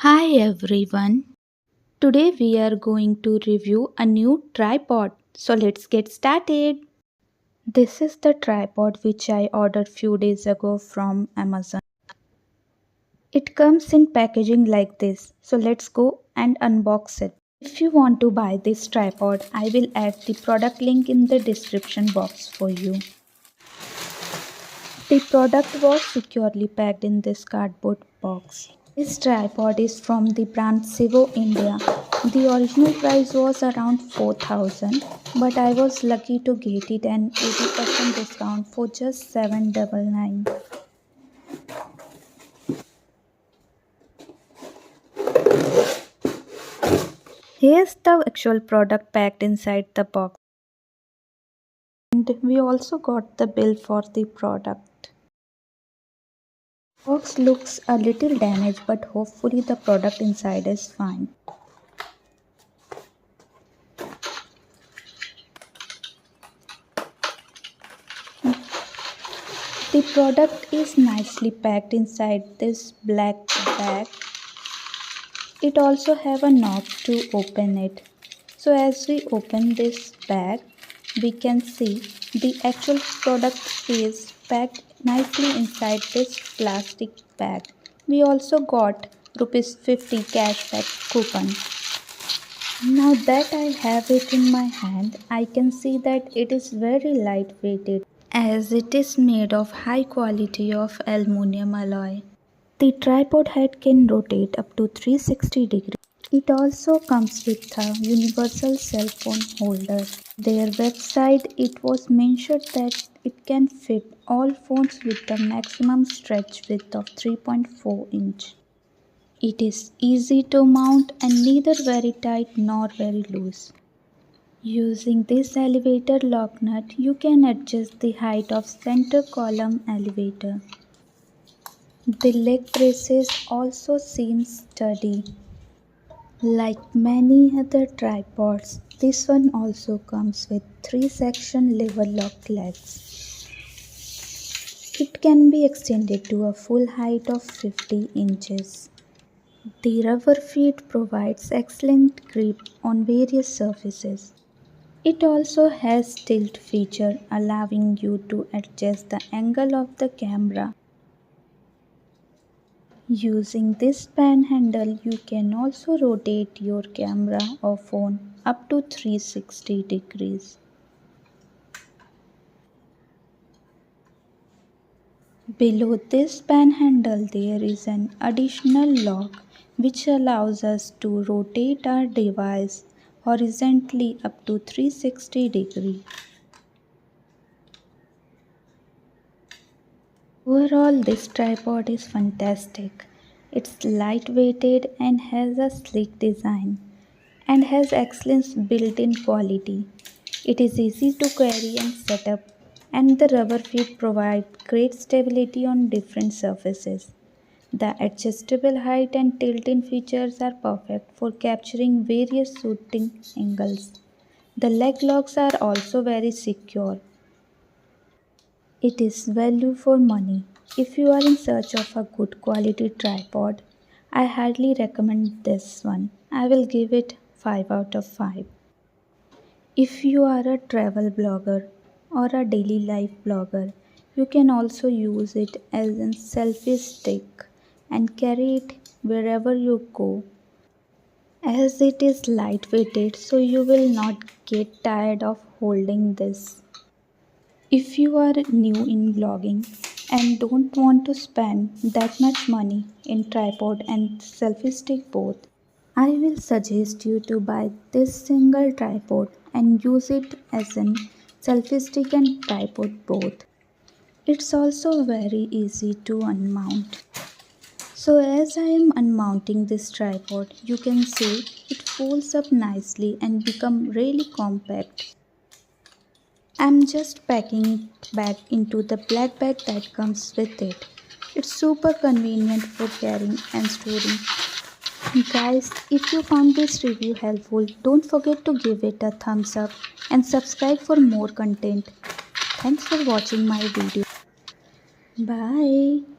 Hi everyone. Today we are going to review a new tripod. So let's get started. This is the tripod which I ordered few days ago from Amazon. It comes in packaging like this. So let's go and unbox it. If you want to buy this tripod, I will add the product link in the description box for you. The product was securely packed in this cardboard box. This tripod is from the brand Syvo India. The original price was around 4,000, but I was lucky to get it an 80% discount for just 799. Here's the actual product packed inside the box. And we also got the bill for the product. Box looks a little damaged, but hopefully the product inside is fine. The product is nicely packed inside this black bag. It also have a knob to open it. So as we open this bag, we can see the actual product is packed nicely inside this plastic bag. We also got rupees 50 cashback coupon. Now that I have it in my hand, I can see that it is very lightweighted as it is made of high quality of aluminum alloy. The tripod head can rotate up to 360 degrees. It also comes with a universal cell phone holder. Their website it was mentioned that it can fit all phones with the maximum stretch width of 3.4 inch. It is easy to mount and neither very tight nor very loose. Using this elevator lock nut, you can adjust the height of center column elevator. The leg braces also seem sturdy. Like many other tripods, this one also comes with 3-section lever lock legs. It can be extended to a full height of 50 inches. The rubber feet provides excellent grip on various surfaces. It also has tilt feature allowing you to adjust the angle of the camera. Using this pan handle, you can also rotate your camera or phone up to 360 degrees. Below this pan handle, there is an additional lock which allows us to rotate our device horizontally up to 360 degrees. Overall, this tripod is fantastic. It's lightweighted and has a sleek design and has excellent built-in quality. It is easy to carry and set up, and the rubber feet provide great stability on different surfaces. The adjustable height and tilt-in features are perfect for capturing various shooting angles. The leg locks are also very secure. It is value for money. If you are in search of a good quality tripod, I highly recommend this one. I will give it 5 out of 5. If you are a travel blogger or a daily life blogger, you can also use it as a selfie stick and carry it wherever you go. As it is lightweighted, so you will not get tired of holding this. If you are new in vlogging and don't want to spend that much money in tripod and selfie stick both, I will suggest you to buy this single tripod and use it as an selfie stick and tripod both. It's also very easy to unmount. So as I am unmounting this tripod, you can see it folds up nicely and become really compact. I'm just packing it back into the black bag that comes with it. It's super convenient for carrying and storing. Guys, if you found this review helpful, don't forget to give it a thumbs up and subscribe for more content. Thanks for watching my video. Bye.